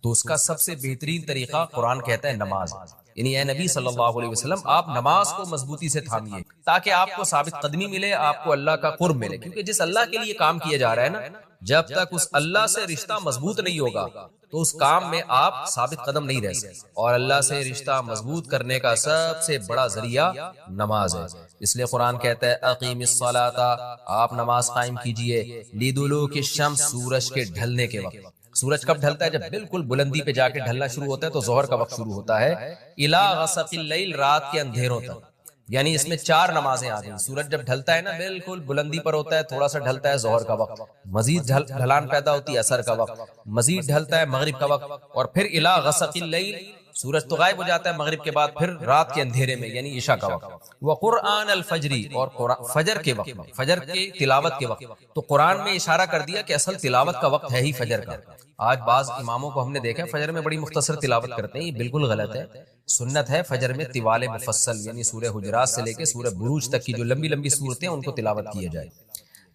تو اس کا سب سے بہترین طریقہ قرآن کہتا ہے نماز، یعنی اے نبی صلی اللہ علیہ وسلم آپ نماز کو مضبوطی سے تھامیے تاکہ آپ کو ثابت قدمی ملے، آپ کو اللہ کا قرب ملے، کیونکہ جس اللہ کے لیے کام کیا جا رہا ہے نا، جب تک اس اللہ سے رشتہ مضبوط نہیں ہوگا تو اس کام میں آپ ثابت قدم نہیں رہ سکتے، اور اللہ سے رشتہ مضبوط کرنے کا سب سے بڑا ذریعہ نماز ہے۔ اس لیے قرآن کہتا ہے اقیم الصلاۃ، آپ نماز قائم کیجئے، لدلوک الشمس، سورج کے ڈھلنے کے وقت۔ سورج کب ڈھلتا ہے؟ جب بالکل بلندی پہ جا کے ڈھلنا شروع ہوتا ہے تو ظہر کا وقت شروع ہوتا ہے، الی غسق اللیل، رات کے اندھیروں تک، یعنی اس میں 4 نمازیں آ گئی۔ سورج جب ڈھلتا ہے نا بالکل بلندی پر ہوتا ہے، تھوڑا سا ڈھلتا ہے ظہر کا وقت، مزید ڈھلان پیدا ہوتی ہے عصر کا وقت، مزید ڈھلتا ہے مغرب کا وقت، اور پھر الی غسق اللیل، سورج تو غائب ہو جاتا ہے مغرب کے بعد، پھر رات کے اندھیرے میں یعنی عشاء کا وقت، وقرآن الفجر، اور فجر کے وقت میں، فجر کی تلاوت کے وقت۔ تو قرآن میں اشارہ کر دیا کہ اصل تلاوت کا وقت ہے ہی فجر کا۔ آج بعض اماموں کو ہم نے دیکھا فجر میں بڑی مختصر تلاوت کرتے ہیں، یہ بالکل غلط ہے۔ سنت ہے فجر میں طوال مفصل، یعنی سورہ حجرات سے لے کے سورہ بروج تک کی جو لمبی لمبی صورتیں ان کو تلاوت کیا جائے۔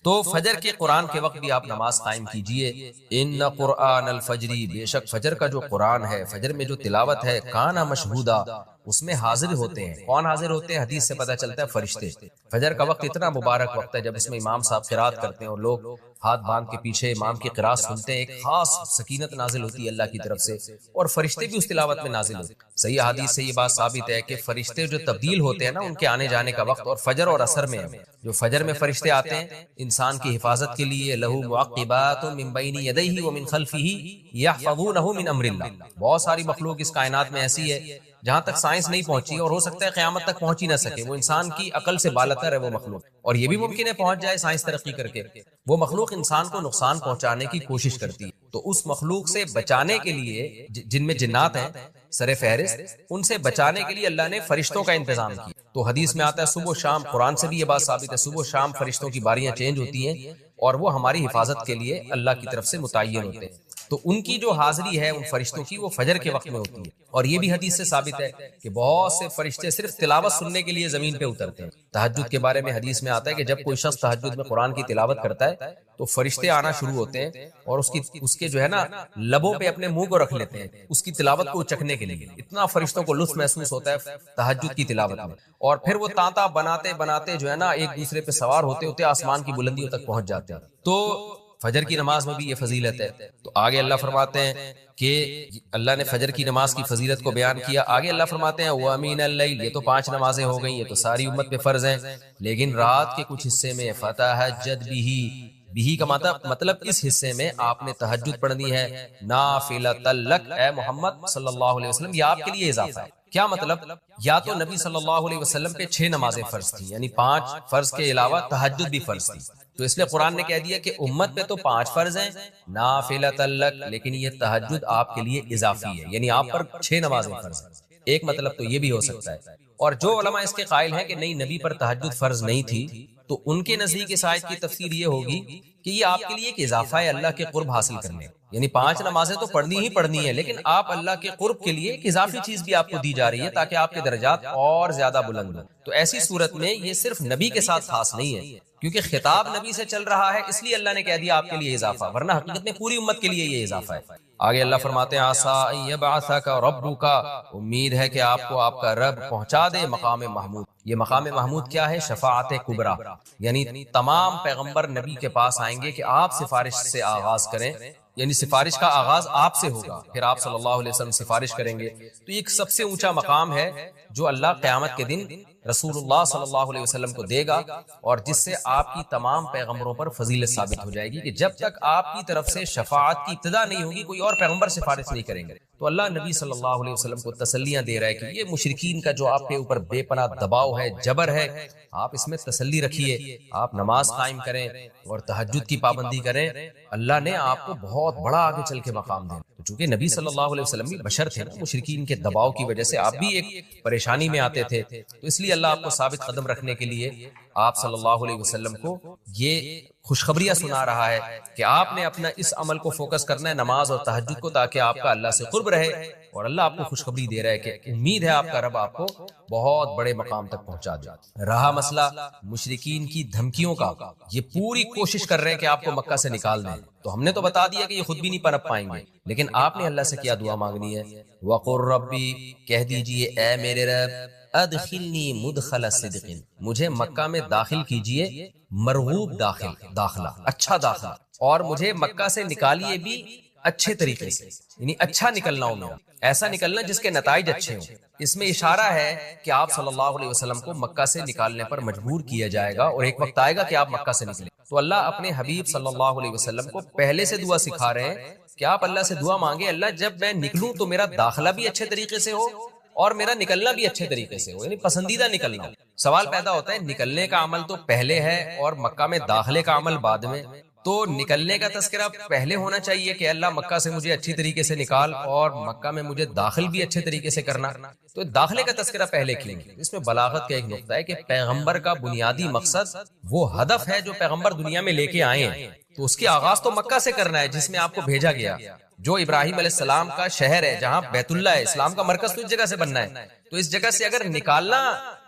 تو فجر کے قرآن کے وقت بھی آپ نماز قائم کیجئے۔ ان قرآن الفجر، بے شک فجر کا جو قرآن ہے، فجر میں جو تلاوت ہے، کان مشہودا، اس میں حاضر ہوتے ہیں۔ کون حاضر ہوتے ہیں؟ حدیث سے پتہ چلتا ہے فرشتے۔ فجر کا وقت اتنا مبارک وقت ہے جب اس میں امام صاحب قرات کرتے ہیں اور لوگ ہاتھ باندھ کے پیچھے امام کی قرات سنتے ہیں، ایک خاص سکینت نازل ہوتی ہے اللہ کی طرف سے، اور فرشتے بھی اس تلاوت میں نازل ہوتے ہیں۔ صحیح حدیث سے یہ بات ثابت ہے کہ فرشتے جو تبدیل ہوتے ہیں نا، ان کے آنے جانے کا وقت اور فجر اور عصر میں ہے۔ جو فجر میں فرشتے آتے ہیں انسان کی حفاظت کے لیے، لہو معقبات من بین یدیہ ومن خلفہ یحفظونہ من امر اللہ، بہت ساری مخلوق اس کائنات میں ایسی ہے جہاں تک سائنس نہیں پہنچی اور ہو سکتا ہے قیامت تک پہنچ ہی نہ سکے، وہ انسان کی عقل سے بالاتر ہے وہ مخلوق، اور یہ بھی ممکن ہے پہنچ جائے سائنس ترقی کر کے۔ وہ مخلوق انسان کو نقصان پہنچانے کی کوشش کرتی ہے، تو اس مخلوق سے بچانے کے لیے، جن میں جنات ہیں سر فہرست، ان سے بچانے کے لیے اللہ نے فرشتوں کا انتظام کیا۔ تو حدیث میں آتا ہے صبح و شام، قرآن سے بھی یہ بات ثابت ہے، صبح و شام فرشتوں کی باریاں چینج ہوتی ہیں اور وہ ہماری حفاظت کے لیے اللہ کی طرف سے متعین ہوتے ہیں۔ تو ان کی جو حاضری ہے ان فرشتوں کی، وہ فجر کے وقت میں ہوتی ہے، اور یہ بھی حدیث سے ثابت ہے کہ بہت سے فرشتے صرف تلاوت سننے کے لیے زمین پہ اترتے ہیں۔ تہجد کے بارے میں حدیث میں آتا ہے کہ جب کوئی شخص تہجد میں قرآن کی تلاوت کرتا ہے تو فرشتے آنا شروع ہوتے ہیں اور اس کے جو ہے نا لبوں پہ اپنے منہ کو رکھ لیتے ہیں اس کی تلاوت کو چکھنے کے لیے۔ اتنا فرشتوں کو لطف محسوس ہوتا ہے تہجد کی تلاوت میں، اور پھر وہ تانتا بناتے بناتے جو ہے نا ایک دوسرے پہ سوار ہوتے ہوتے آسمان کی بلندیوں تک پہنچ جاتے ہیں۔ تو فجر کی نماز میں بھی یہ فضیلت ہے۔ تو آگے اللہ فرماتے ہیں کہ اللہ نے فجر کی نماز کی فضیلت کو بیان کیا، آگے اللہ فرماتے ہیں وَمِنَ اللَّيْلِ، یہ تو 5 نمازیں ہو گئیں، یہ تو ساری امت پہ فرض ہیں، لیکن رات کے کچھ حصے میں فَتَہَجَّدْ بِهِ، بھی کا مطلب اس حصے میں آپ نے تہجد پڑھنی ہے، نافلۃ لک، اے محمد صلی اللہ علیہ وسلم، یہ آپ کے لیے اضافہ ہے۔ کیا مطلب؟ یا تو نبی صلی اللہ علیہ وسلم پہ 6 نمازیں فرض تھیں، یعنی 5 فرض کے علاوہ تہجد بھی فرض تھی، تو اس لیے قرآن نے کہہ دیا کہ امت پہ تو 5 فرض ہیں، نافلۃ لک، لیکن یہ تہجد آپ کے لیے اضافی ہے، یعنی آپ پر 6 نمازیں فرض ہیں۔ ایک مطلب تو یہ بھی ہو سکتا ہے، اور جو علماء اس کے قائل ہیں کہ نہیں نبی پر تہجد فرض نہیں تھی، تو ان کے نزدیک اس آیت کی تفسیر یہ ہوگی کہ یہ آپ کے لیے ایک اضافہ ہے اللہ کے قرب حاصل کرنے، یعنی 5 نمازیں تو پڑھنی ہی پڑھنی ہے، لیکن آپ اللہ کے قرب کے لیے ایک اضافی چیز بھی آپ کو دی جا رہی ہے تاکہ آپ کے درجات اور زیادہ بلند ہوں۔ تو ایسی صورت میں یہ صرف نبی کے ساتھ خاص نہیں ہے، کیونکہ خطاب نبی سے چل رہا ہے، اس لیے اللہ نے کہہ دیا آپ کے لیے اضافہ، ورنہ حقیقت میں پوری امت کے لیے یہ اضافہ ہے۔ آگے اللہ فرماتے ہیں عسیٰ ان یبعثک ربک، امید ہے کہ آپ کو آپ کا رب پہنچا دے مقام محمود۔ یہ مقام محمود کیا ہے؟ شفاعت کبریٰ، یعنی تمام پیغمبر نبی کے پاس آئیں گے کہ آپ سفارش سے آغاز کریں، یعنی سفارش کا آغاز آپ سے ہوگا، پھر آپ صلی اللہ علیہ وسلم سفارش کریں گے۔ تو یہ ایک سب سے اونچا مقام ہے جو اللہ قیامت کے دن رسول اللہ صلی اللہ علیہ وسلم کو دے گا، اور جس سے آپ کی تمام پیغمبروں پر فضیلت ثابت ہو جائے گی کہ جب تک آپ کی طرف سے شفاعت کی ابتدا نہیں ہوگی کوئی اور پیغمبر سفارش نہیں کریں گے۔ تو اللہ نبی صلی اللہ علیہ وسلم کو تسلیاں دے رہا ہے کہ یہ مشرکین کا جو آپ کے اوپر بے پناہ دباؤ ہے، جبر ہے، آپ اس میں تسلی رکھیے، آپ نماز قائم کریں اور تہجد کی پابندی کریں، اللہ نے آپ کو بہت بڑا آگے چل کے مقام دیں۔ چونکہ نبی صلی اللہ علیہ وسلم بھی بشر تھے نا، مشرکین کے دباؤ کی وجہ سے آپ بھی ایک پریشانی میں آتے تھے، تو اس لیے اللہ آپ کو ثابت قدم رکھنے کے لیے آپ صلی اللہ علیہ وسلم کو یہ خوشخبریاں سنا رہا ہے کہ آپ نے اپنا اس عمل کو فوکس کرنا ہے، نماز اور تہجد کو، تاکہ آپ کا اللہ سے قرب رہے اور اللہ آپ کو خوشخبری دے رہا ہے کہ امید ہے آپ کا رب آپ کو بہت بڑے مقام تک پہنچا دے۔ رہا مسئلہ مشرکین کی دھمکیوں کا، یہ پوری کوشش کر رہے ہیں کہ آپ کو مکہ سے نکال دیں، تو ہم نے تو بتا دیا کہ یہ خود بھی نہیں پنپ پائیں گے، لیکن آپ نے اللہ سے کیا دعا مانگنی ہے؟ وَقُلْ رَبِّ، کہہ دیجئے اے میرے رب، ادخلنی مدخل صدق، مجھے مکہ میں داخل کیجئے مرغوب داخلہ، اچھا داخلہ، اور مجھے مکہ سے نکالیے بھی اچھے طریقے سے، یعنی اچھا نکلنا ہو میرا، ایسا نکلنا جس کے نتائج اچھے ہوں۔ اس میں اشارہ ہے کہ آپ صلی اللہ علیہ وسلم کو مکہ سے نکالنے پر مجبور کیا جائے گا، اور ایک وقت آئے گا کہ آپ مکہ سے نکلیں۔ تو اللہ اپنے حبیب صلی اللہ علیہ وسلم کو پہلے سے دعا سکھا رہے ہیں کہ آپ اللہ سے دعا مانگے، اللہ جب میں نکلوں تو میرا داخلہ بھی اچھے طریقے سے ہو اور میرا نکلنا بھی اچھے طریقے سے ہو، یعنی پسندیدہ نکلنا ہو۔ سوال پیدا ہوتا ہے نکلنے کا عمل تو پہلے ہے اور مکہ میں داخلے کا عمل بعد میں، تو نکلنے کا تذکرہ پہلے ہونا چاہیے کہ اللہ مکہ سے مجھے اچھی طریقے سے نکال، اور مکہ میں مجھے داخل بھی اچھے طریقے سے کرنا، تو داخلے کا تذکرہ پہلے کیوں؟ اس میں بلاغت کا ایک نقطہ ہے کہ پیغمبر کا بنیادی مقصد وہ ہدف ہے جو پیغمبر دنیا میں لے کے آئے ہیں، تو اس کی آغاز تو مکہ سے کرنا ہے جس میں آپ کو بھیجا گیا، جو ابراہیم علیہ السلام کا شہر ہے، جہاں بیت اللہ ہے، اسلام کا مرکز تو اس جگہ سے بننا ہے، تو اس جگہ سے اگر نکالنا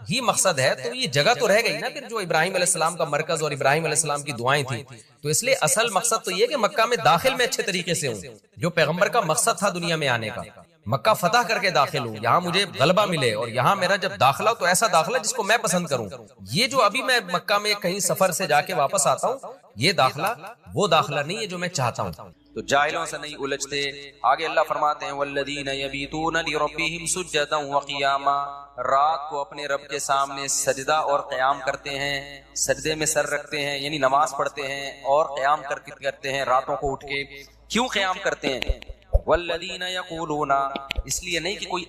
ہی مقصد ہے تو یہ جگہ تو رہ گئی نا پھر جو ابراہیم علیہ السلام کا مرکز اور ابراہیم علیہ السلام کی دعائیں تھیں، تو اس لیے اصل مقصد تو یہ کہ مکہ میں داخل میں اچھے طریقے سے ہوں، جو پیغمبر کا مقصد تھا دنیا میں آنے کا، مکہ فتح کر کے داخل ہوں، یہاں مجھے غلبہ ملے، اور یہاں میرا جب داخلہ ہو تو ایسا داخلہ جس کو میں پسند کروں۔ یہ جو ابھی میں مکہ میں کہیں سفر سے جا کے واپس آتا ہوں، یہ داخلہ وہ داخلہ نہیں ہے جو میں چاہتا ہوں۔ تو جاہلوں سے نہیں الجھتے۔ آگے اللہ فرماتے ہیں والذین یبیتون لربہم سجدا وقیاما، رات کو اپنے رب کے سامنے سجدہ اور قیام کرتے ہیں، سجدے میں سر رکھتے ہیں، یعنی نماز پڑھتے ہیں اور قیام کرتے ہیں راتوں کو اٹھ کے۔ کیوں قیام کرتے ہیں؟ والذین یقولون، اس لیے نہیں کہ کوئی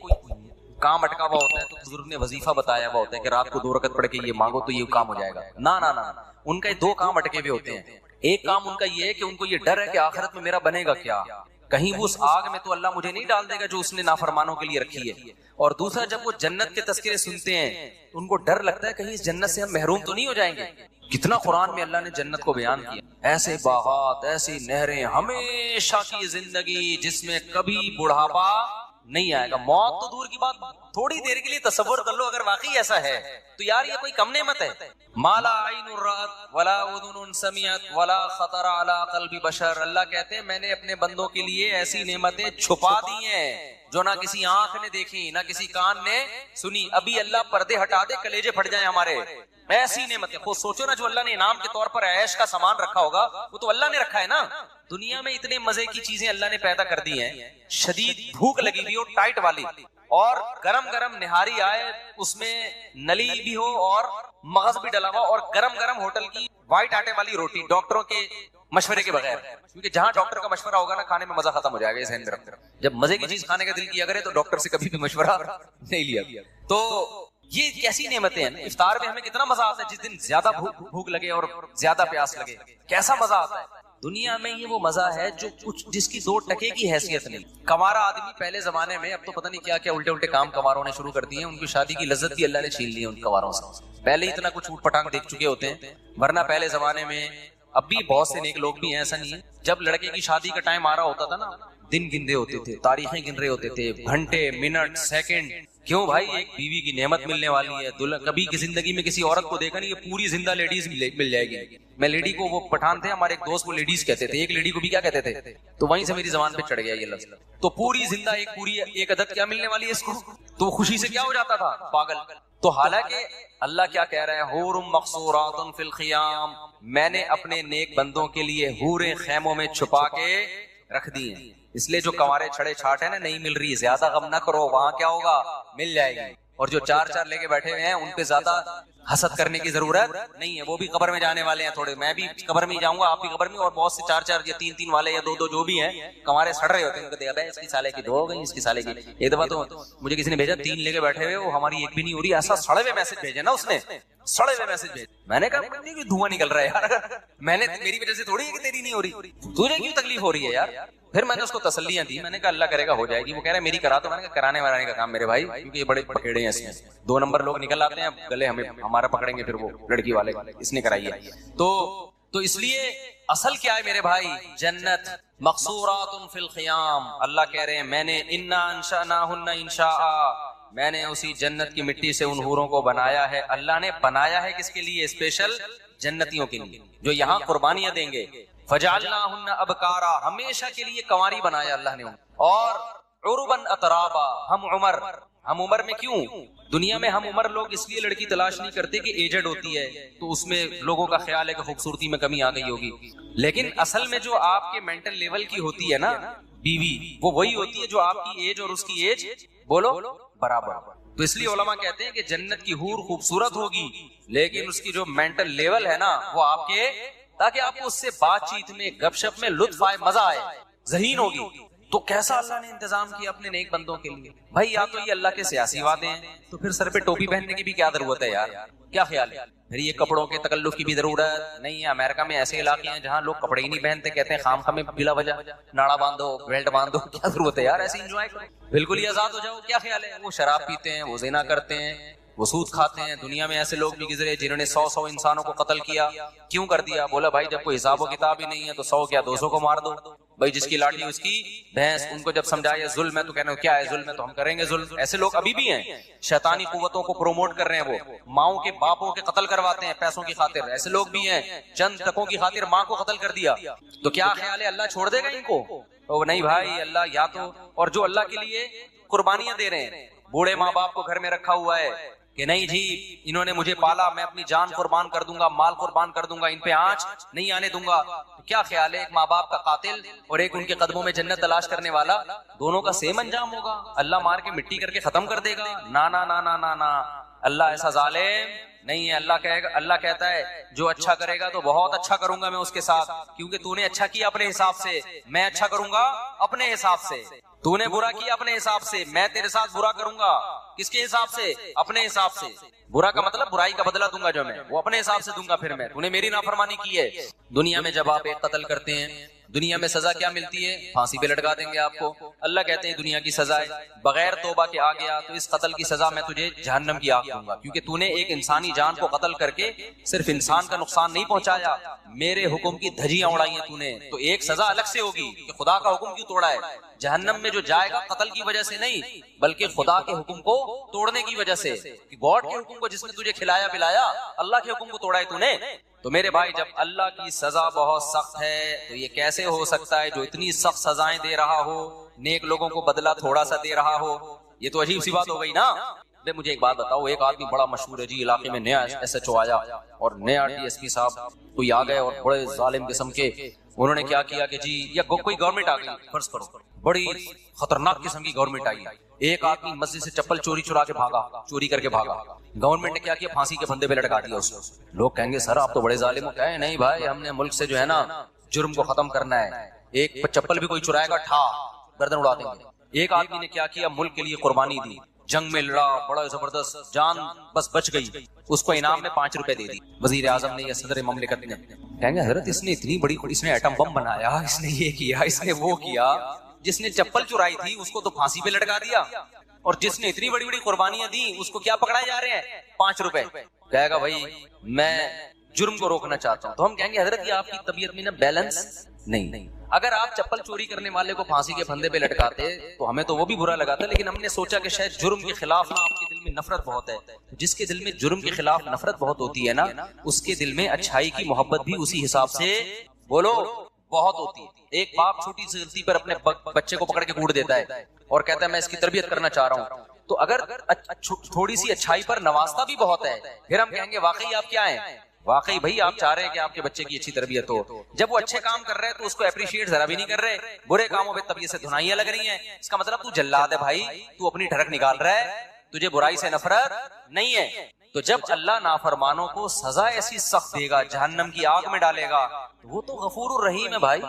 کام اٹکا ہوا ہوتا ہے تو بزرگ نے وظیفہ بتایا ہوا ہوتا ہے کہ رات کو 2 رکعت پڑھ کے یہ مانگو تو یہ کام ہو جائے گا، نہ، ان کا 2 کام اٹکے ہوئے ہوتے ہیں۔ ایک کام ان کا یہ ہے کہ ان کو یہ ڈر ہے کہ آخرت میں میرا بنے گا کیا، کہیں وہ اس آگ میں تو اللہ مجھے نہیں ڈال دے گا جو اس نے نافرمانوں کے لیے رکھی ہے، اور دوسرا جب وہ جنت کے تذکرے سنتے ہیں ان کو ڈر لگتا ہے کہیں اس جنت سے ہم محروم تو نہیں ہو جائیں گے۔ کتنا قرآن میں اللہ نے جنت کو بیان کیا، ایسے باغات، ایسی نہریں، ہمیشہ کی زندگی جس میں کبھی بڑھاپا نہیں آئے گا، موت تو دور کی بات، تھوڑی دیر کے لیے تصور کر لو اگر واقعی ایسا ہے تو یار یہ کوئی کم نعمت ہے۔ مالا عین رأت ولا اذن سمعت ولا خطر علی قلب بشر، اللہ کہتے ہیں میں نے اپنے بندوں کے لیے ایسی نعمتیں چھپا دی ہیں جو نہ کسی آنکھ نے دیکھی نہ کسی کان نے سنی۔ ابھی اللہ پردے ہٹا دے کلیجے پھٹ جائیں ہمارے، ایسی نعمتیں۔ خود سوچو نا جو اللہ نے انعام کے طور پر عیش کا سامان رکھا ہوگا وہ تو اللہ نے رکھا ہے نا۔ دنیا میں اتنے مزے کی چیزیں اللہ نے پیدا کر دی ہیں، شدید بھوک لگی ہوئی ہو ٹائٹ والی، اور گرم گرم نہاری آئے اس میں نلی بھی ہو اور مغز بھی ڈلا ہوا، اور گرم گرم ہوٹل کی وائٹ آٹے والی روٹی ڈاکٹروں کے مشورے کے بغیر، کیونکہ جہاں ڈاکٹر کا مشورہ ہوگا نا کھانے میں مزہ ختم ہو جائے گا۔ ذہن میں رکھ، جب مزے کی چیز کھانے کا دل کیا کرے تو ڈاکٹر سے کبھی بھی مشورہ نہیں لیا۔ تو یہ کیسی نعمتیں ہیں۔ افطار میں ہمیں کتنا مزہ آتا ہے جس دن زیادہ بھوک لگے اور زیادہ پیاس لگے، کیسا مزہ آتا ہے۔ دنیا میں یہ وہ مزہ ہے جو کچھ جس کی 2 ٹکے کی حیثیت نہیں۔ کنوارا آدمی پہلے زمانے میں، اب تو پتہ نہیں کیا کیا الٹے الٹے کام کنواروں نے شروع کر دیے ہیں، ان کی شادی کی لذت بھی اللہ نے چھین لی ہے ان کنواروں سے۔ پہلے اتنا کچھ اوٹ پٹانگ دیکھ چکے ہوتے ہیں، ورنہ پہلے زمانے میں، اب بھی بہت سے نیک لوگ بھی ہیں، ایسا نہیں ہے، جب لڑکے کی شادی کا ٹائم آ رہا ہوتا تھا نا، دن گن رہے ہوتے تھے، تاریخیں گن رہے ہوتے تھے، گھنٹے، منٹ، سیکنڈ۔ کیوں بھائی؟ ایک بیوی کی نعمت ملنے والی ہے، کبھی کی زندگی میں کسی عورت کو دیکھا نہیں، یہ پوری زندہ لیڈیز مل جائے گی۔ میں لیڈی کو، وہ پٹھان تھے ہمارے ایک دوست، وہ لیڈیز کہتے تھے، ایک لیڈی کو بھی کیا کہتے تھے، تو وہیں سے میری زبان پہ چڑھ گیا یہ لفظ۔ تو پوری زندہ ایک عدد کیا ملنے والی ہے اس کو، تو خوشی سے کیا ہو جاتا تھا، پاگل۔ تو حالانکہ اللہ کیا کہہ رہا ہے، حور مقصورات فی الخیام، میں نے اپنے نیک بندوں کے لیے حوریں خیموں میں چھپا کے رکھ دی ہیں۔ اس لیے جو کنوارے چھڑے چھاٹ ہے نا، نہیں مل رہی، زیادہ غم نہ کرو، وہاں کیا ہوگا، مل جائے گی۔ اور جو 4 لے کے بیٹھے ہوئے ہیں ان پہ زیادہ حسد کرنے کی ضرورت نہیں ہے، وہ بھی قبر میں جانے والے ہیں تھوڑے، میں بھی قبر میں ہی جاؤں گا، آپ بھی قبر میں، اور بہت سے 4 یا 3 والے یا 2 جو بھی ہیں کنوارے سڑ رہے ہوتے ہیں، ان کو دیکھا اس کی سالے کی 2 ہو گئی، اس کی سالے کی۔ ایک دفعہ تو مجھے کسی نے بھیجا 3 لے کے بیٹھے ہوئے، وہ ہماری ایک بھی نہیں ہو رہی، ایسا سڑے ہوئے میسج بھیجے نا اس نے، سڑے ہوئے میسج بھیج۔ میں نے کہا دھواں نکل رہا ہے یار، میں نے میری وجہ سے تھوڑی ہے کہ تیری نہیں ہو رہی، تجھے کیوں تکلیف ہو رہی ہے یار۔ پھر میں نے اس کو تسلیاں دی، میں نے کہا اللہ کرے گا ہو جائے گی۔ وہ کہہ رہا ہے میری کرا، تو میں نے کہا کرانے وارانے کا کام میرے بھائی، کیونکہ یہ بڑے پکیڑے ہیں، اس میں 2 نمبر لوگ نکل آتے ہیں، اب گلے ہمارا پکڑیں گے پھر وہ لڑکی والے، اس نے کرائی ہے۔ تو تو اس لیے اصل کیا ہے میرے بھائی؟ جنت مقصورات فی الخیام. اللہ کہہ رہے ہیں میں نے انا انشأناہن انشاء، میں نے اسی جنت کی مٹی سے ان حوروں کو بنایا ہے. اللہ نے بنایا ہے کس کے لیے؟ اسپیشل جنتیوں کے لیے جو یہاں قربانیاں دیں گے. فجعلناہن ابکارا، ہمیشہ کے لیے کنواری بنایا اللہ نے. اور عربا اترابا، ہم عمر میں کیوں؟ دنیا میں ہم عمر لوگ اس لیے لڑکی تلاش نہیں کرتے کہ ایجڈ ہوتی ہے تو اس میں لوگوں کا خیال ہے کہ خوبصورتی میں کمی آ گئی ہوگی، لیکن اصل میں جو آپ کے مینٹل لیول کی ہوتی ہے نا بیوی، وہ وہی ہوتی ہے جو آپ کی ایج اور اس کی ایج بولو برابر. تو اس لیے علماء کہتے ہیں کہ جنت کی حور خوبصورت ہوگی لیکن اس کی جو مینٹل لیول ہے نا وہ آپ کے، تاکہ آپ کو اس سے بات چیت میں گپ شپ میں لطف آئے، مزہ آئے، ذہین ہوگی. تو کیسا اللہ نے انتظام کیا اپنے نیک بندوں کے لیے بھائی. یا تو یہ اللہ کے سیاسی وعدے ہیں تو پھر سر پہ ٹوپی پہننے کی بھی کیا ضرورت ہے یار؟ کیا خیال ہے؟ پھر یہ کپڑوں کے تکلف کی بھی ضرورت نہیں ہے. امریکہ میں ایسے علاقے ہیں جہاں لوگ کپڑے ہی نہیں پہنتے، کہتے ہیں خام خامے بلا وجہ ناڑا باندھو، بیلٹ باندھو. کیا ضرورت ہے یار؟ ایسے انجوائے کرو، بالکل ہی آزاد ہو جاؤ. کیا خیال ہے؟ وہ شراب پیتے ہیں، وہ زنا کرتے ہیں، وہ سود کھاتے ہیں. دنیا میں ایسے لوگ بھی گزرے جنہوں نے 100 انسانوں کو قتل کیا. کیوں کر دیا؟ بولا بھائی جب کوئی حساب و کتاب ہی نہیں ہے تو 100 کیا 200 کو مار دو بھائی. جس کی لاٹھی اس کی بھینس. ان کو جب سمجھایا ظلم ہے تو کہنا کیا ہے ظلم ہے تو ہم کریں گے ظلم. ایسے لوگ ابھی بھی ہیں، شیطانی قوتوں کو پروموٹ کر رہے ہیں. وہ ماؤں کے باپوں کے قتل کرواتے ہیں پیسوں کی خاطر. ایسے لوگ بھی ہیں، چند ٹکوں کی خاطر ماں کو قتل کر دیا. تو کیا خیال ہے اللہ چھوڑ دے گا ان کو؟ تو نہیں بھائی، اللہ یا تو، اور جو اللہ کے لیے قربانیاں دے رہے ہیں، بوڑھے ماں باپ کو گھر میں رکھا ہوا ہے کہ نہیں جی انہوں نے مجھے پالا، میں اپنی جان قربان کر دوں گا، مال قربان کر دوں گا، ان پہ آنچ نہیں آنے دوں گا. کیا خیال ہے ایک ماں باپ کا قاتل اور ایک ان کے قدموں میں جنت تلاش کرنے والا، دونوں کا سیم انجام ہوگا؟ اللہ مار کے مٹی کر کے ختم کر دے گا؟ نا نا نا نا نا نا، اللہ ایسا ظالم نہیں ہے. اللہ کہتا ہے جو اچھا کرے گا تو بہت اچھا کروں گا میں اس کے ساتھ، کیونکہ تو نے اچھا کیا اپنے حساب سے، میں اچھا کروں گا اپنے حساب سے. تو نے برا کیا اپنے حساب سے، میں تیرے ساتھ برا کروں گا. کس کے حساب سے؟ اپنے حساب سے. برا کا مطلب برائی کا بدلہ دوں گا جو میں، وہ اپنے حساب سے دوں گا. پھر میں، تو نے میری نافرمانی کی ہے. دنیا میں جب آپ ایک قتل کرتے ہیں، دنیا میں سزا کیا ملتی ہے؟ پھانسی پہ لٹکا دیں گے آپ کو. اللہ کہتے ہیں دنیا کی سزا ہے بغیر توبہ کے آ گیا تو اس قتل کی سزا میں تجھے جہنم کی آگ دوں گا، کیونکہ تو نے ایک انسانی جان کو قتل کر کے صرف انسان کا نقصان نہیں پہنچایا، میرے حکم کی دھجیاں اڑائی ہیں تو نے. تو ایک سزا الگ سے ہوگی کہ خدا کا حکم کیوں توڑا ہے. جہنم میں جو جائے گا قتل کی وجہ سے نہیں بلکہ خدا کے حکم کو توڑنے کی وجہ سے، کہ گاڈ کے حکم کو جس نے تجھے کھلایا پلایا، اللہ کے حکم کو توڑا ہے تو نے. تو میرے بھائی جب اللہ کی سزا بہت سخت ہے تو یہ کیسے ہو سکتا ہے جو اتنی سخت سزائیں دے رہا ہو نیک لوگوں کو بدلہ تھوڑا سا دے رہا ہو؟ یہ تو عجیب سی بات ہو گئی نا. مجھے ایک بات بتاؤ، ایک آدمی بڑا مشہور ہے جی علاقے میں، نیا ایس ایچ او آیا اور نیا ڈی ایس پی صاحب کوئی آ گئے اور بڑے ظالم قسم کے انہوں نے کیا کیا کہ جی، یا کوئی گورنمنٹ آ گئی، فرض کرو بڑی خطرناک قسم کی گورنمنٹ آئی، ایک آدمی مسجد سے چپل چورا کے بھاگا، چوری کر کے بھاگا. گورنمنٹ نے کیا کیا؟ پھانسی کے پھندے پہ لٹکا دیا اس کو. لوگ کہیں گے سر آپ تو بڑے ظالم ہو. کہیں نہیں بھائی، ہم نے ملک سے جو ہے نا جرم کو ختم کرنا ہے. ایک چپل بھی کوئی چرائے گا ٹھا گردن اڑا دیں گے. ایک آدمی نے کیا کیا؟ ملک کے لیے قربانی دی، جنگ میں لڑا، بڑا زبردست، جان بس بچ گئی، اس کو انعام میں 5 روپے دے دی وزیر اعظم نے یا صدر مملکت نے. کہیں گے حضرت اس نے اتنی بڑی، اس نے ایٹم بم بنایا، اس نے یہ کیا، اس نے وہ کیا. جس نے چپل چرائی تھی اس کو تو پھانسی پہ لٹکا دیا، اور جس نے اتنی بڑی بڑی قربانیاں دی اس کو کیا پکڑائے جا رہے ہیں؟ 5 روپے. کہے گا بھائی میں جرم کو روکنا چاہتا ہوں. تو ہم کہیں گے حضرت یہ آپ کی طبیعت میں نا بیلنس نہیں. اگر آپ چپل چوری کرنے والے کو پھانسی کے پھندے پہ لٹکاتے تو ہمیں تو وہ بھی برا لگا تھا، لیکن ہم نے سوچا کہ شاید جرم کے خلاف نا آپ کے دل میں نفرت بہت ہے. جس کے دل میں جرم کے خلاف نفرت بہت ہوتی ہے نا، اس کے دل میں اچھائی کی محبت بھی اسی حساب سے بولو بہت ہوتی ہے. ایک باپ چھوٹی سی غلطی پر اپنے بچے کو پکڑ کے کوڑ دیتا ہے اور کہتا ہے میں اس کی تربیت کرنا چاہ رہا ہوں، تو اگر تھوڑی سی اچھائی پر نوازتا بھی بہت ہے، پھر ہم کہیں گے واقعی آپ کیا ہیں، واقعی بھائی آپ چاہ رہے ہیں کہ آپ کے بچے کی اچھی تربیت ہو. جب وہ اچھے کام کر رہے ہیں تو اس کو اپریشیٹ ذرا بھی نہیں کر رہے، برے کاموں پہ طبیعت سے دھنائیاں لگ رہی ہیں. اس کا مطلب تو جلاد ہے بھائی، تو اپنی ڈھڑک نکال رہا ہے، تجھے برائی سے نفرت نہیں ہے. تو جب اللہ نافرمانوں کو سزا ایسی سخت دے گا، جہنم کی آگ میں ڈالے گا، وہ تو غفور الرحیم ہے بھائی،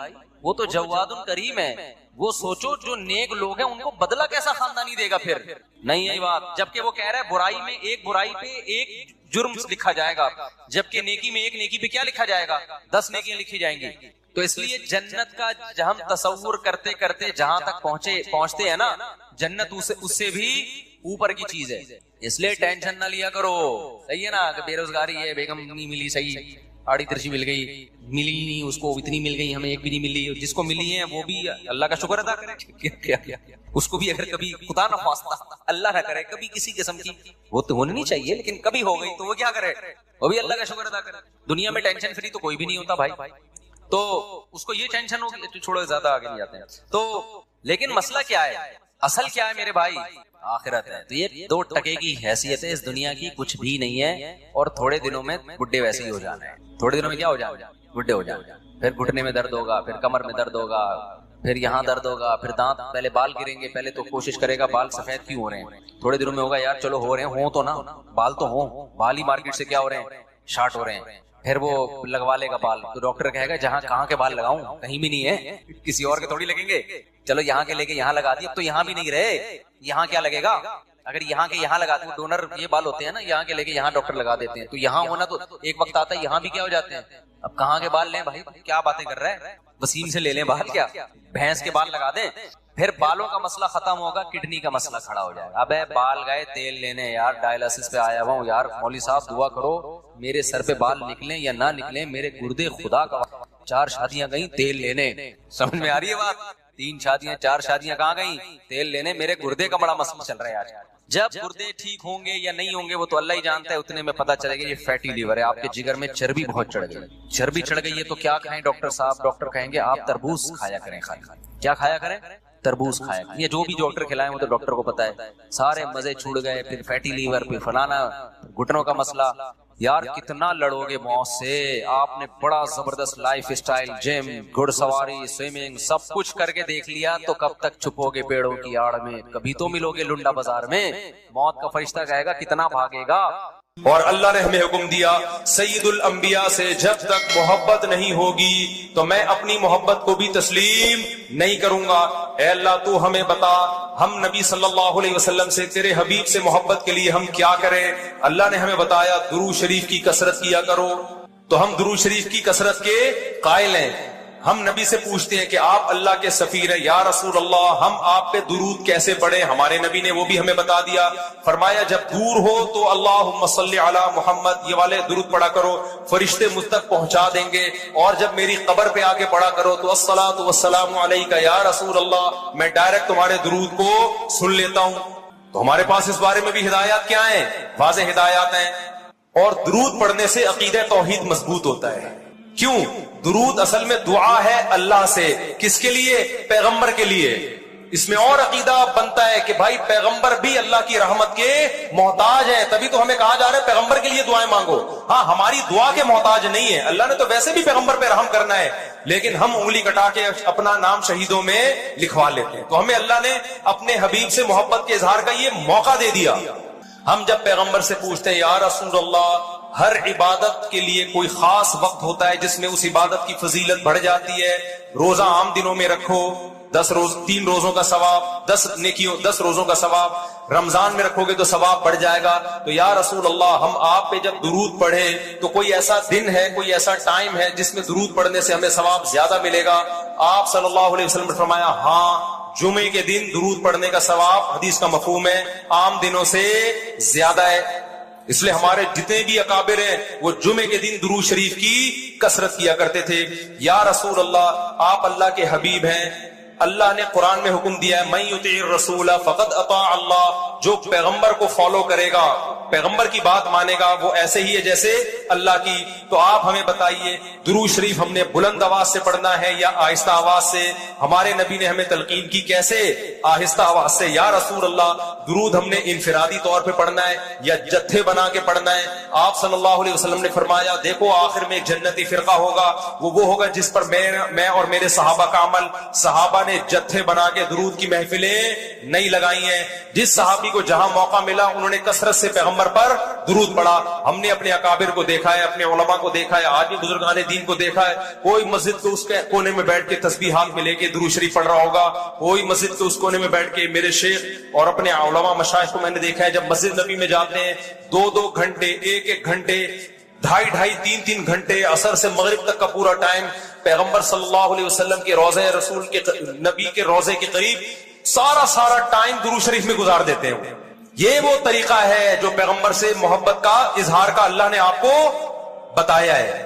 وہ تو جواد الکریم ہے. وہ سوچو جو نیک لوگ ہیں ان کو بدلہ کیسا خاندانی دے گا پھر. نہیں ہے بات، جبکہ وہ کہہ رہا ہے برائی میں ایک برائی پہ ایک جرم لکھا جائے گا، جبکہ نیکی میں ایک نیکی پہ کیا لکھا جائے گا؟ 10 نیکیاں لکھی جائیں گی. تو اس لیے جنت کا ہم تصور کرتے کرتے جہاں تک پہنچتے ہیں نا، جنت اس سے بھی اوپر کی چیز ہے. اس لیے ٹینشن نہ لیا کرو، صحیح ہے نا، کہ بے روزگاری ہے، بیگم نہیں ملی، صحیح آڑی ترچی مل گئی، ملی نہیں اس کو اتنی مل گئی، ہمیں ایک بھی نہیں ملی، جس کو ملی ہیں وہ بھی اللہ کا شکر ادا کرے، اس کو بھی اگر کبھی خدا نہ خواستہ اللہ نہ کرے کبھی کسی قسم کی، وہ تو ہونی نہیں چاہیے لیکن کبھی ہو گئی تو وہ کیا کرے، وہ بھی اللہ کا شکر ادا کرے۔ دنیا میں ٹینشن فری تو کوئی بھی نہیں ہوتا بھائی، تو اس کو یہ ٹینشن ہوگی، چھوڑو زیادہ آگے نہیں جاتے ہیں۔ تو لیکن مسئلہ کیا ہے، اصل کیا ہے میرے بھائی، آخرت ہے۔ تو یہ 2 ٹکے کی حیثیت ہے اس دنیا کی، کچھ بھی نہیں ہے، اور تھوڑے دنوں میں بڈھے ویسے ہی ہو جانا ہے، تھوڑے دنوں میں کیا ہو جانا، بڈھے ہو جانا، پھر گھٹنے میں درد ہوگا، پھر کمر میں درد ہوگا، پھر یہاں درد ہوگا، پھر دانت، پہلے بال گریں گے، پہلے تو کوشش کرے گا بال سفید کیوں ہو رہے ہیں، تھوڑے دنوں میں ہوگا یار چلو ہو رہے ہیں، ہوں تو نا، بال تو ہوں، بال ہی مارکیٹ سے کیا ہو رہے ہیں، شارٹ ہو رہے ہیں، پھر وہ لگوا لے گا بال، تو ڈاکٹر کہے گا جہاں کہاں کے بال لگاؤں، کہیں بھی نہیں ہے، کسی اور کے تھوڑی لگیں گے، چلو یہاں کے لے کے یہاں لگا دی، اب تو یہاں بھی نہیں رہے، یہاں کیا لگے گا، اگر یہاں کے یہاں لگا دیں، ڈونر یہ بال ہوتے ہیں نا، یہاں کے لے کے یہاں ڈاکٹر لگا دیتے ہیں، تو یہاں ہونا تو ایک وقت آتا ہے یہاں بھی کیا ہو جاتے ہیں، اب کہاں کے بال لیں بھائی، کیا باتیں کر رہے ہیں، وسیم سے لے لیں بال، کیا بھینس کے بال لگا دیں، پھر بالوں کا مسئلہ ختم ہوگا، کڈنی کا مسئلہ کھڑا ہو جائے گا، ابے بال گئے تیل لینے یار، ڈائلسس پہ آیا ہوں یار، مولوی صاحب دعا کرو میرے سر پہ بال نکلیں یا نہ نکلیں، میرے گردے خدا کا، 4 شادیاں گئیں تیل لینے، سمجھ میں آ رہی ہے بات، 3 شادیاں 4 شادیاں کہاں گئیں تیل لینے، میرے گردے کا بڑا مسئلہ چل رہا ہے آج۔ جب گردے ٹھیک ہوں گے یا نہیں ہوں گے وہ تو اللہ ہی جانتا ہے، اتنے میں پتہ چلے گا یہ فیٹی لیور ہے، آپ کے جگر میں چربی بہت چڑھ گئی، چربی چڑھ گئی ہے تو کیا کھائیں ڈاکٹر صاحب، ڈاکٹر کہیں گے آپ تربوز کھایا کریں، کیا کھایا کریں، تربوز کھایا کریں، یہ جو بھی ڈاکٹر کھلائیں وہ تو ڈاکٹر کو پتا ہے، سارے مزے چھوڑ گئے، پھر فیٹی لیور، پھر فلانا، گھٹنوں کا مسئلہ، یار کتنا لڑو گے موت سے، آپ نے بڑا زبردست لائف اسٹائل، جم، گھڑ سواری، سوئمنگ، سب کچھ کر کے دیکھ لیا، تو کب تک چھپو گے پیڑوں کی آڑ میں، کبھی تو ملو گے لنڈا بازار میں، موت کا فرشتہ کہے گا کتنا بھاگے گا۔ اور اللہ نے ہمیں حکم دیا سید الانبیاء سے جب تک محبت نہیں ہوگی تو میں اپنی محبت کو بھی تسلیم نہیں کروں گا، اے اللہ تو ہمیں بتا ہم نبی صلی اللہ علیہ وسلم سے، تیرے حبیب سے محبت کے لیے ہم کیا کریں۔ اللہ نے ہمیں بتایا درود شریف کی کثرت کیا کرو، تو ہم درود شریف کی کثرت کے قائل ہیں۔ ہم نبی سے پوچھتے ہیں کہ آپ اللہ کے سفیر ہیں، یا رسول اللہ ہم آپ پہ درود کیسے پڑھیں، ہمارے نبی نے وہ بھی ہمیں بتا دیا، فرمایا جب دور ہو تو اللہم صلی علی محمد یہ والے درود پڑھا کرو، فرشتے مجھ تک پہنچا دیں گے، اور جب میری قبر پہ آگے پڑھا کرو تو الصلاۃ والسلام علیک یا رسول اللہ، میں ڈائریکٹ تمہارے درود کو سن لیتا ہوں۔ تو ہمارے پاس اس بارے میں بھی ہدایات کیا ہیں، واضح ہدایات ہیں، اور درود پڑھنے سے عقیدہ توحید مضبوط ہوتا ہے۔ کیوں؟ درود اصل میں دعا ہے اللہ سے، کس کے لیے؟ پیغمبر کے لیے۔ اس میں اور عقیدہ بنتا ہے کہ بھائی پیغمبر بھی اللہ کی رحمت کے محتاج ہیں، تبھی تو ہمیں کہا جا رہا ہے پیغمبر کے لیے دعائیں مانگو۔ ہاں ہماری دعا کے محتاج نہیں ہے، اللہ نے تو ویسے بھی پیغمبر پہ رحم کرنا ہے، لیکن ہم انگلی کٹا کے اپنا نام شہیدوں میں لکھوا لیتے ہیں۔ تو ہمیں اللہ نے اپنے حبیب سے محبت کے اظہار کا یہ موقع دے دیا۔ ہم جب پیغمبر سے پوچھتے ہیں یا رسول اللہ، ہر عبادت کے لیے کوئی خاص وقت ہوتا ہے جس میں اس عبادت کی فضیلت بڑھ جاتی ہے، روزہ عام دنوں میں رکھو، 3 روزوں کا ثواب، 10 روزوں کا ثواب، رمضان میں رکھو گے تو ثواب بڑھ جائے گا۔ تو یا رسول اللہ ہم آپ پہ جب درود پڑھیں تو کوئی ایسا دن ہے، کوئی ایسا ٹائم ہے جس میں درود پڑھنے سے ہمیں ثواب زیادہ ملے گا؟ آپ صلی اللہ علیہ وسلم نے فرمایا ہاں، جمعے کے دن درود پڑھنے کا ثواب، حدیث کا مفہوم ہے، عام دنوں سے زیادہ ہے۔ اس لیے ہمارے جتنے بھی اکابر ہیں وہ جمعے کے دن درود شریف کی کثرت کیا کرتے تھے۔ یا رسول اللہ آپ اللہ کے حبیب ہیں، اللہ نے قرآن میں حکم دیا ہے من یطع الرسول فقد اطاع اللہ، جو پیغمبر کو فالو کرے گا، پیغمبر کی بات مانے گا، وہ ایسے ہی ہے جیسے اللہ کی۔ تو آپ ہمیں بتائیے درود شریف ہم نے بلند آواز سے پڑھنا ہے یا آہستہ آواز سے؟ ہمارے نبی نے ہمیں تلقین کی کیسے؟ آہستہ آواز سے۔ یا رسول اللہ درود ہم نے انفرادی طور پہ پڑھنا ہے یا جتھے بنا کے پڑھنا ہے؟ آپ صلی اللہ علیہ وسلم نے فرمایا دیکھو آخر میں ایک جنتی فرقہ ہوگا، وہ ہوگا جس پر میں اور میرے صحابہ کا عمل۔ صحابہ نے جتھے بنا کے درود کی محفلیں نہیں لگائی ہیں، جس صحابی کو جہاں موقع ملا انہوں نے کثرت سے پیغمبر پر درود پڑھا۔ ہم نے اپنے اکابر کو دیکھا ہے، اپنے علماء کو دیکھا ہے، آج بھی بزرگان دین کو دیکھا ہے، کوئی مسجد کے اس کے کونے میں بیٹھ کے تسبیحات میں لے کے درود شریف پڑھ رہا ہوگا، کوئی مسجد کے اس کونے میں بیٹھ کے۔ میرے شیخ اور اپنے علماء مشائخ کو میں نے دیکھا ہے جب مسجد نبی میں جاتے ہیں 2-2 گھنٹے، 1-1 گھنٹے، 2.5-2.5 3-3 گھنٹے، عصر سے مغرب تک کا پورا ٹائم پیغمبر صلی اللہ علیہ وسلم کے روضہ رسول کے نبی کے روضے کے قریب سارا ٹائم درود شریف میں گزار دیتے ہیں۔ یہ وہ طریقہ ہے جو پیغمبر سے محبت کا اظہار کا اللہ نے آپ کو بتایا ہے۔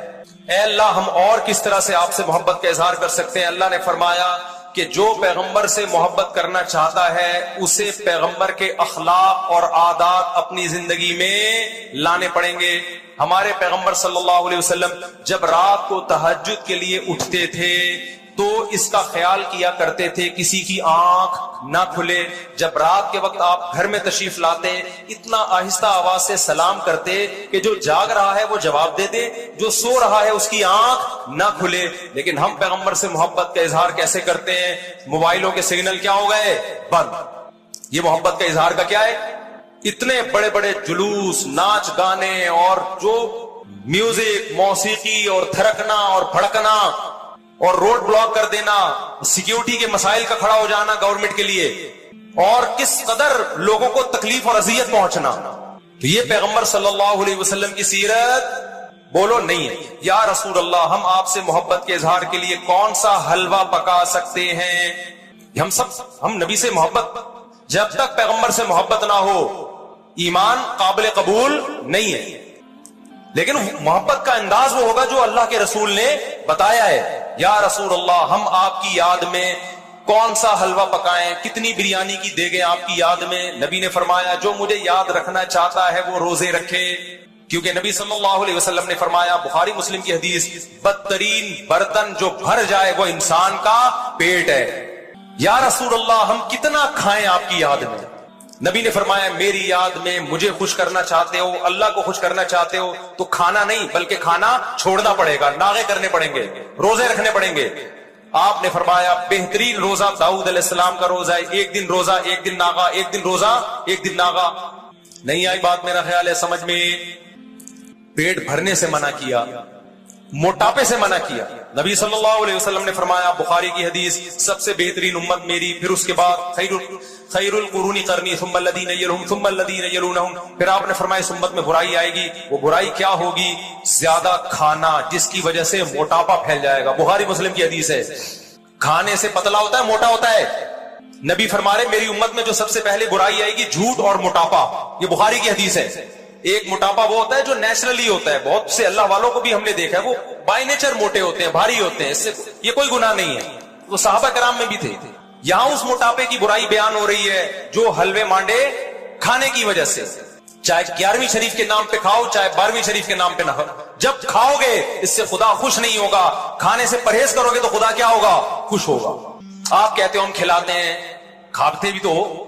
اے اللہ ہم اور کس طرح سے آپ سے محبت کا اظہار کر سکتے ہیں؟ اللہ نے فرمایا کہ جو پیغمبر سے محبت کرنا چاہتا ہے اسے پیغمبر کے اخلاق اور عادات اپنی زندگی میں لانے پڑیں گے. ہمارے پیغمبر صلی اللہ علیہ وسلم جب رات کو تہجد کے لیے اٹھتے تھے تو اس کا خیال کیا کرتے تھے کسی کی آنکھ نہ کھلے. جب رات کے وقت آپ گھر میں تشریف لاتے اتنا آہستہ آواز سے سلام کرتے کہ جو جاگ رہا ہے وہ جواب دے دے, جو سو رہا ہے اس کی آنکھ نہ کھلے. لیکن ہم پیغمبر سے محبت کا اظہار کیسے کرتے ہیں؟ موبائلوں کے سگنل کیا ہو گئے؟ بند. یہ محبت کا اظہار کا کیا ہے؟ اتنے بڑے بڑے جلوس, ناچ گانے اور جو میوزک, موسیقی اور تھرکنا اور بھڑکنا اور روڈ بلاک کر دینا, سیکیورٹی کے مسائل کا کھڑا ہو جانا گورنمنٹ کے لیے, اور کس قدر لوگوں کو تکلیف اور اذیت پہنچنا. تو یہ پیغمبر صلی اللہ علیہ وسلم کی سیرت بولو نہیں ہے. یا رسول اللہ ہم آپ سے محبت کے اظہار کے لیے کون سا حلوہ پکا سکتے ہیں؟ ہم نبی سے محبت, جب تک پیغمبر سے محبت نہ ہو ایمان قابل قبول نہیں ہے. لیکن محبت کا انداز وہ ہوگا جو اللہ کے رسول نے بتایا ہے. یا رسول اللہ ہم آپ کی یاد میں کون سا حلوہ پکائیں, کتنی بریانی کی دیگیں آپ کی یاد میں؟ نبی نے فرمایا جو مجھے یاد رکھنا چاہتا ہے وہ روزے رکھے, کیونکہ نبی صلی اللہ علیہ وسلم نے فرمایا, بخاری مسلم کی حدیث, بدترین برتن جو بھر جائے وہ انسان کا پیٹ ہے. یا رسول اللہ ہم کتنا کھائیں آپ کی یاد میں؟ نبی نے فرمایا میری یاد میں مجھے خوش کرنا چاہتے ہو, اللہ کو خوش کرنا چاہتے ہو تو کھانا نہیں بلکہ کھانا چھوڑنا پڑے گا, ناغے کرنے پڑیں گے, روزے رکھنے پڑیں گے. آپ نے فرمایا بہترین روزہ داؤد علیہ السلام کا روزہ ہے, ایک دن روزہ ایک دن ناغا, ایک دن روزہ ایک دن ناغا. نہیں آئی بات میرا خیال ہے سمجھ میں؟ پیٹ بھرنے سے منع کیا, موٹاپے سے منع کیا. نبی صلی اللہ علیہ وسلم نے فرمایا بخاری کی حدیث, سب سے بہترین امت میری, پھر اس کے بعد خیر القرون قرنی ثم الذین یلونہم ثم الذین یلونہم. پھر آپ نے فرمایا اس امت میں برائی آئے گی. وہ برائی کیا ہوگی؟ زیادہ کھانا, جس کی وجہ سے موٹاپا پھیل جائے گا. بخاری مسلم کی حدیث ہے. کھانے سے پتلا ہوتا ہے, موٹا ہوتا ہے. نبی فرما رہے میری امت میں جو سب سے پہلے برائی آئے گی جھوٹ اور موٹاپا. یہ بخاری کی حدیث ہے. ایک موٹاپا وہ ہوتا ہے جو نیچرلی ہوتا ہے, بہت سے اللہ والوں کو بھی ہم نے دیکھا ہے وہ بائی نیچر موٹے ہوتے ہیں, بھاری ہوتے ہیں, اس سے یہ کوئی گناہ نہیں ہے, وہ صحابہ کرام میں بھی تھے. یہاں اس موٹاپے کی برائی بیان ہو رہی ہے جو حلوے مانڈے کھانے کی وجہ سے, چاہے 11ویں شریف کے نام پہ کھاؤ چاہے 12ویں شریف کے نام پہ نہ کھاؤ, جب کھاؤ گے اس سے خدا خوش نہیں ہوگا. کھانے سے پرہیز کرو گے تو خدا کیا ہوگا؟ خوش ہوگا. آپ کہتے ہو ہم کھلاتے ہیں, کھاتے بھی تو ہو,